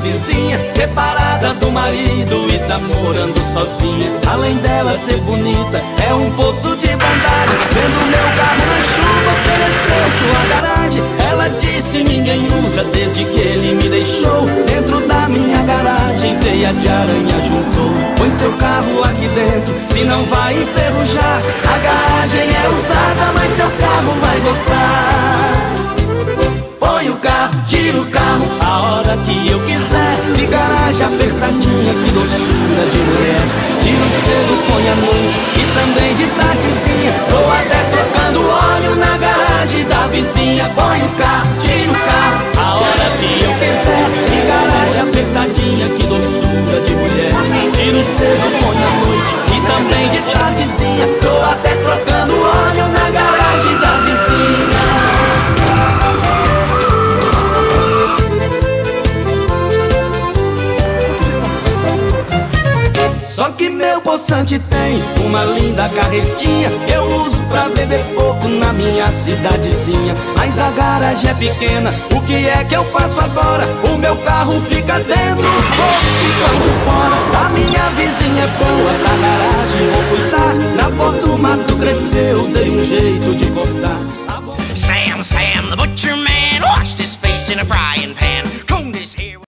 vizinha, separada do marido e tá morando sozinha. Além dela ser bonita, é um poço de bondade. Vendo meu carro na chuva, ofereceu sua garagem. Ela disse ninguém usa desde que ele me deixou. Dentro da minha garagem teia de aranha juntou. Põe seu carro aqui dentro, se não vai enferrujar. A garagem é usada, mas seu carro vai gostar. Põe o carro, tira o carro, a hora que eu quiser. De garagem apertadinha, que doçura de mulher. Tiro cedo, põe à noite e também de tardezinha. Tô até trocando óleo na garagem da vizinha. Põe o carro, tira o carro, a hora que eu quiser. De garagem apertadinha, que doçura de mulher. Tiro cedo, põe à noite e também de tardezinha. Tô até trocando óleo na garagem da vizinha. Só que meu poçante tem uma linda carretinha. Eu uso pra beber pouco na minha cidadezinha. Mas a garagem é pequena, o que é que eu faço agora? O meu carro fica dentro, os poucos ficam de fora. A minha vizinha é boa, da garagem vou cuidar. Na porta o mato cresceu, dei um jeito de